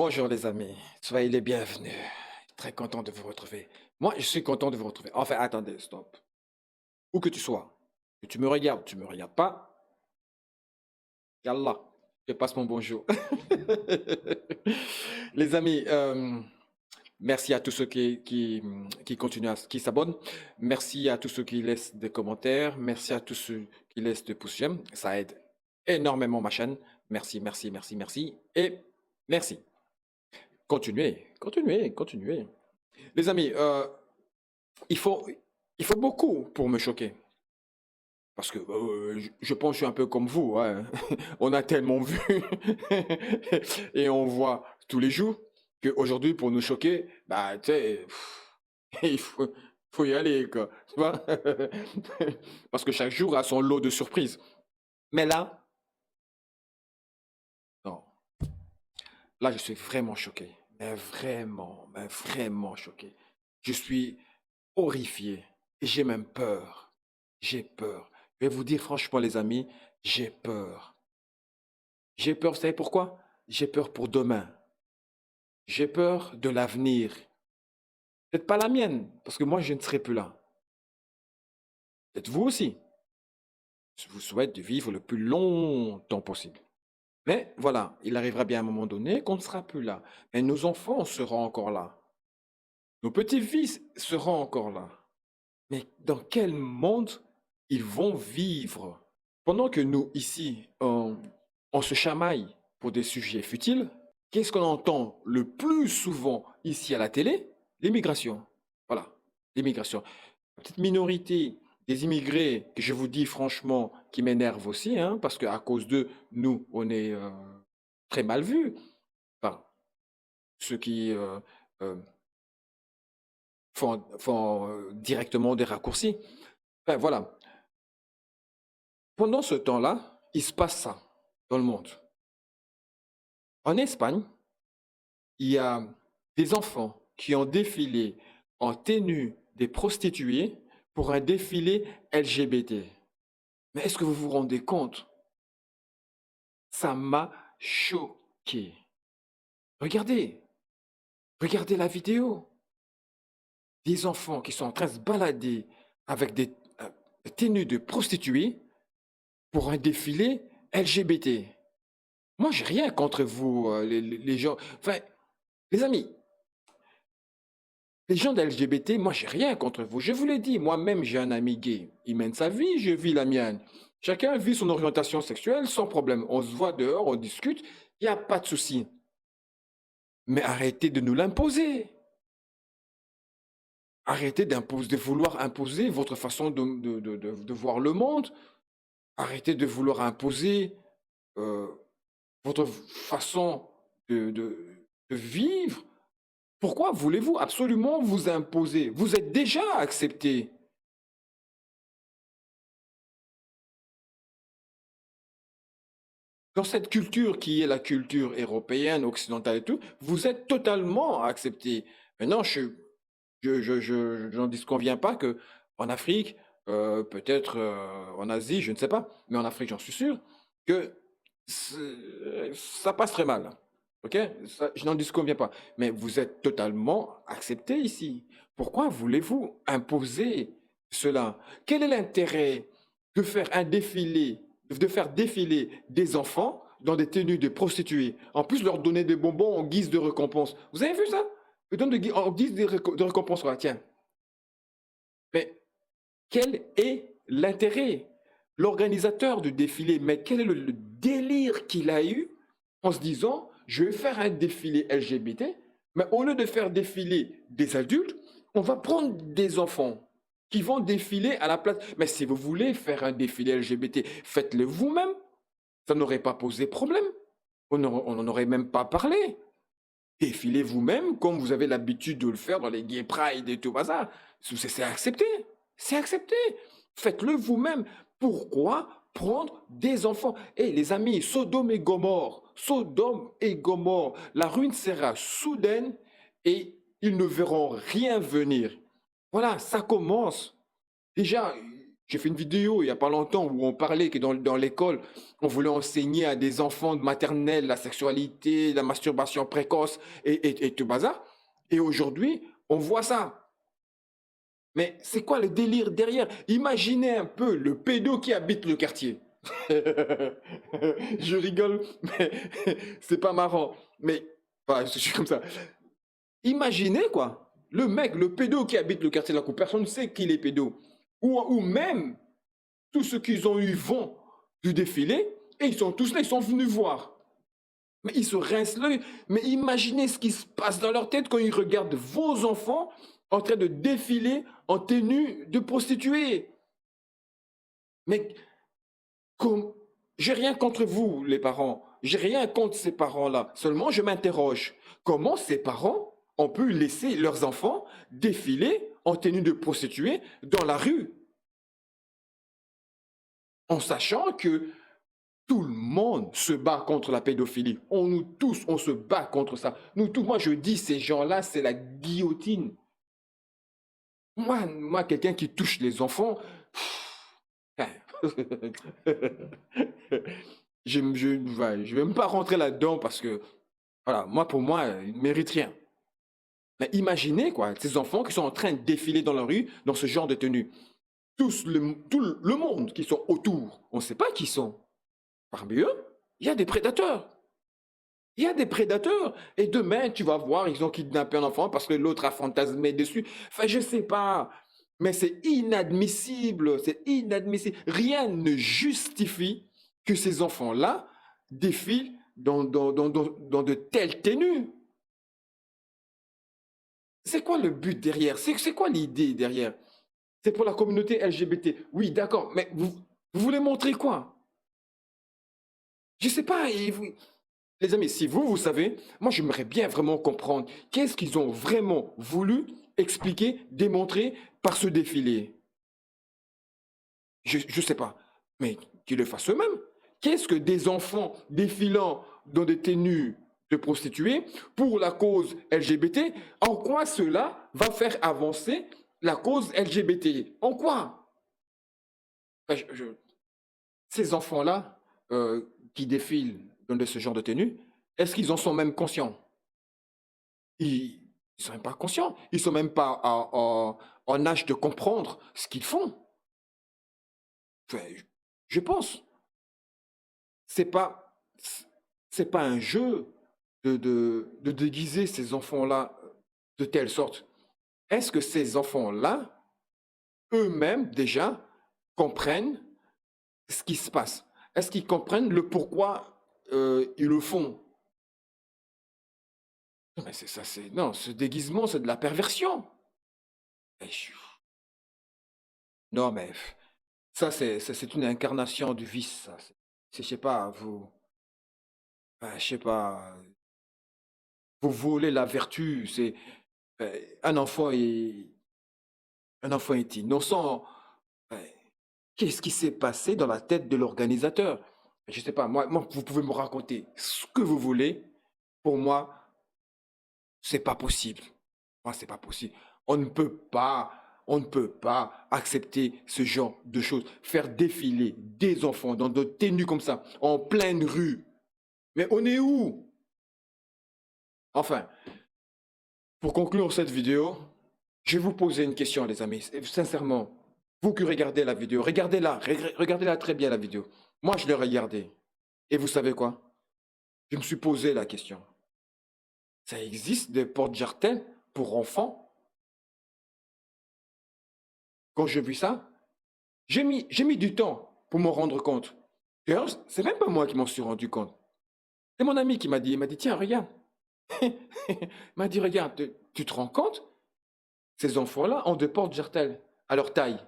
Bonjour les amis, soyez les bienvenus. Très content de vous retrouver. Moi, je suis content de vous retrouver. Enfin, attendez, stop. Où que tu sois, que tu me regardes pas, Yallah, je passe mon bonjour. Les amis, merci à tous ceux qui continuent, qui s'abonnent. Merci à tous ceux qui laissent des commentaires. Merci à tous ceux qui laissent des pouces j'aime. Ça aide énormément ma chaîne. Merci, merci, merci, merci. Et merci. Continuez, continuez, continuez. Les amis, il faut, il faut beaucoup pour me choquer. Parce que je pense que je suis un peu comme vous, hein. On a tellement vu et on voit tous les jours qu'aujourd'hui, pour nous choquer, bah, tu sais, il faut y aller, quoi. Tu vois. Parce que chaque jour a son lot de surprises. Mais là, non, là, je suis vraiment choqué. Mais vraiment choqué. Je suis horrifié. Et j'ai même peur. J'ai peur. Je vais vous dire franchement, les amis, j'ai peur. J'ai peur, vous savez pourquoi? J'ai peur pour demain. J'ai peur de l'avenir. Peut-être pas la mienne, parce que moi, je ne serai plus là. Peut-être vous aussi. Je vous souhaite de vivre le plus longtemps possible. Mais voilà, il arrivera bien un moment donné qu'on ne sera plus là. Mais nos enfants seront encore là. Nos petits-fils seront encore là. Mais dans quel monde ils vont vivre? Pendant que nous, ici, on se chamaille pour des sujets futiles, qu'est-ce qu'on entend le plus souvent ici à la télé? L'immigration. Voilà, l'immigration. La petite minorité des immigrés, que je vous dis franchement, qui m'énerve aussi, hein, parce qu'à cause d'eux, nous, on est très mal vus. Enfin, ceux qui euh, font directement des raccourcis. Enfin, voilà. Pendant ce temps-là, il se passe ça dans le monde. En Espagne, il y a des enfants qui ont défilé en tenue des prostituées pour un défilé LGBT. Mais est-ce que vous vous rendez compte? Ça m'a choqué. Regardez, regardez la vidéo. Des enfants qui sont en train de se balader avec des tenues de prostituées pour un défilé LGBT. Moi, j'ai rien contre vous, les gens. Enfin, les amis, les gens de LGBT, moi, j'ai rien contre vous. Je vous l'ai dit, moi-même, j'ai un ami gay. Il mène sa vie, je vis la mienne. Chacun vit son orientation sexuelle sans problème. On se voit dehors, on discute, il n'y a pas de souci. Mais arrêtez de nous l'imposer. Arrêtez de vouloir imposer votre façon de voir le monde. Arrêtez de vouloir imposer euh, votre façon de vivre. Pourquoi voulez-vous absolument vous imposer? Vous êtes déjà accepté. Dans cette culture qui est la culture européenne, occidentale et tout, vous êtes totalement accepté. Maintenant, je n'en disconviens pas que en Afrique, peut-être en Asie, je ne sais pas, mais en Afrique, j'en suis sûr, que ça passe très mal. Ok? Je n'en disconviens pas. Mais vous êtes totalement accepté ici. Pourquoi voulez-vous imposer cela? Quel est l'intérêt de faire un défilé, de faire défiler des enfants dans des tenues de prostituées, en plus leur donner des bonbons en guise de récompense? Vous avez vu ça? Ils donnent en guise de récompense. Voilà, tiens, mais quel est l'intérêt? L'organisateur du défilé, mais quel est le délire qu'il a eu en se disant, je vais faire un défilé LGBT, mais au lieu de faire défiler des adultes, on va prendre des enfants qui vont défiler à la place. Mais si vous voulez faire un défilé LGBT, faites-le vous-même. Ça n'aurait pas posé problème. On n'en aurait même pas parlé. Défilez vous-même comme vous avez l'habitude de le faire dans les gay pride et tout ça. C'est accepté. C'est accepté. Faites-le vous-même. Pourquoi prendre des enfants? Eh les amis, Sodome et Gomorre, la ruine sera soudaine et ils ne verront rien venir. Voilà, ça commence. Déjà, J'ai fait une vidéo il n'y a pas longtemps où on parlait que dans l'école, on voulait enseigner à des enfants de maternelle la sexualité, la masturbation précoce et tout bazar. Et aujourd'hui, on voit ça. Mais c'est quoi le délire derrière? Imaginez un peu le pédo qui habite le quartier. Je rigole, mais c'est pas marrant. Mais voilà, je suis comme ça. Imaginez quoi, le mec, le pédo qui habite le quartier de la Coupe, personne ne sait qu'il est pédo. Ou même tous ceux qui ont eu vent du défilé, et ils sont tous là, ils sont venus voir. Mais ils se rincent l'œil. Mais imaginez ce qui se passe dans leur tête quand ils regardent vos enfants en train de défiler en tenue de prostituée. Mais comme, j'ai rien contre vous, les parents. J'ai rien contre ces parents-là. Seulement, je m'interroge. Comment ces parents ont pu laisser leurs enfants défiler en tenue de prostituée dans la rue, en sachant que tout le monde se bat contre la pédophilie. Nous tous, on se bat contre ça. Nous tous, moi je dis, ces gens-là, c'est la guillotine. Moi quelqu'un qui touche les enfants, je vais même pas rentrer là-dedans parce que, voilà, moi pour moi, ils ne méritent rien. Mais imaginez quoi, ces enfants qui sont en train de défiler dans la rue dans ce genre de tenue. Tout le monde qui sont autour, on ne sait pas qui sont. Parmi eux, il y a des prédateurs. Il y a des prédateurs. Et demain, tu vas voir, ils ont kidnappé un enfant parce que l'autre a fantasmé dessus. Enfin, je ne sais pas. Mais c'est inadmissible. C'est inadmissible. Rien ne justifie que ces enfants-là défilent dans de telles tenues. C'est quoi le but derrière? C'est quoi l'idée derrière? C'est pour la communauté LGBT. Oui, d'accord. Mais vous voulez montrer quoi? Je ne sais pas. Les amis, si vous savez, moi j'aimerais bien vraiment comprendre qu'est-ce qu'ils ont vraiment voulu expliquer, démontrer par ce défilé. Je ne sais pas, mais qu'ils le fassent eux-mêmes. Qu'est-ce que des enfants défilant dans des tenues de prostituées pour la cause LGBT, en quoi cela va faire avancer la cause LGBT? En quoi? Enfin, ces enfants-là qui défilent dans ce genre de tenue, est-ce qu'ils en sont même conscients? Ils ne sont même pas conscients. Ils ne sont même pas en âge de comprendre ce qu'ils font. Enfin, je pense. C'est pas, c'est pas un jeu de déguiser ces enfants-là de telle sorte. Est-ce que ces enfants-là, eux-mêmes, déjà, comprennent ce qui se passe? Est-ce qu'ils comprennent le pourquoi ils le font? Non, mais c'est ça, non, ce déguisement, c'est de la perversion. Et non, mais ça, c'est une incarnation du vice, ça. Je sais pas, je sais pas, vous volez la vertu. Un enfant un enfant est innocent. Euh, Qu'est-ce qui s'est passé dans la tête de l'organisateur? Je sais pas, moi, vous pouvez me raconter ce que vous voulez. Pour moi, c'est pas possible. Moi, c'est pas possible. On ne peut pas, on ne peut pas accepter ce genre de choses. Faire défiler des enfants dans de tenues comme ça, en pleine rue. Mais on est où? Enfin, pour conclure cette vidéo, je vais vous poser une question, les amis. Sincèrement, vous qui regardez la vidéo, regardez-la, regardez-la très bien, la vidéo. Moi, je l'ai regardée. Et vous savez quoi? Je me suis posé la question. Ça existe des portes-jartelles pour enfants? Quand j'ai vu ça, j'ai mis du temps pour m'en rendre compte. D'ailleurs, c'est même pas moi qui m'en suis rendu compte. C'est mon ami qui m'a dit, il m'a dit, tiens, regarde. Il m'a dit, regarde, tu te rends compte? Ces enfants-là ont des portes-jartelles à leur taille.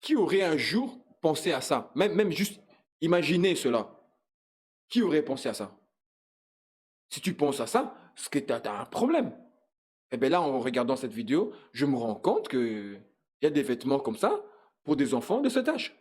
Qui aurait un jour pensé à ça? Même juste imaginer cela. Qui aurait pensé à ça? Si tu penses à ça, c'est que tu as un problème. Et bien là, en regardant cette vidéo, je me rends compte qu'il y a des vêtements comme ça pour des enfants de cet âge.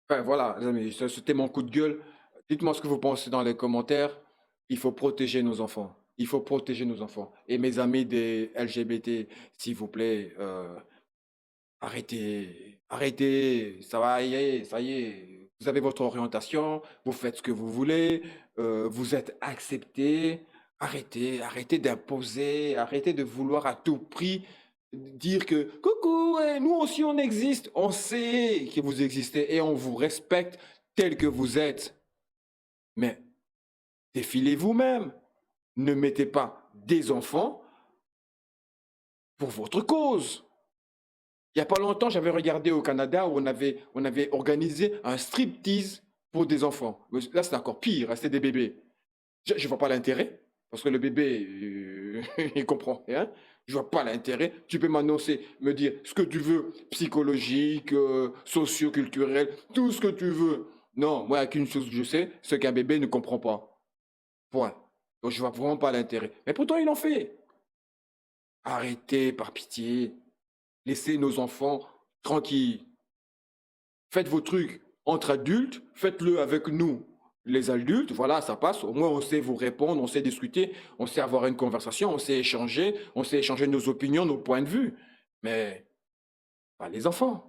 Enfin, voilà, les amis, c'était mon coup de gueule. Dites-moi ce que vous pensez dans les commentaires. Il faut protéger nos enfants. Il faut protéger nos enfants. Et mes amis des LGBT, s'il vous plaît, arrêtez, arrêtez, ça y est, vous avez votre orientation, vous faites ce que vous voulez, vous êtes accepté. Arrêtez, arrêtez d'imposer, arrêtez de vouloir à tout prix dire que coucou, ouais, nous aussi on existe, on sait que vous existez et on vous respecte tel que vous êtes. Mais défilez vous-même, ne mettez pas des enfants pour votre cause. Il n'y a pas longtemps, j'avais regardé au Canada où on avait organisé un striptease pour des enfants. Mais là, c'est encore pire, hein, c'est des bébés. Je ne vois pas l'intérêt, parce que le bébé, il comprend rien. Je ne vois pas l'intérêt. Tu peux m'annoncer, me dire ce que tu veux, psychologique, socio-culturel, tout ce que tu veux. Non, moi, il n'y a qu'une chose que je sais, c'est qu'un bébé ne comprend pas. Point. Donc, je ne vois vraiment pas l'intérêt. Mais pourtant, il en fait. Arrêtez, par pitié. Laissez nos enfants tranquilles. Faites vos trucs entre adultes, faites-le avec nous, les adultes. Voilà, ça passe. Au moins, on sait vous répondre, on sait discuter, on sait avoir une conversation, on sait échanger nos opinions, nos points de vue. Mais pas les enfants.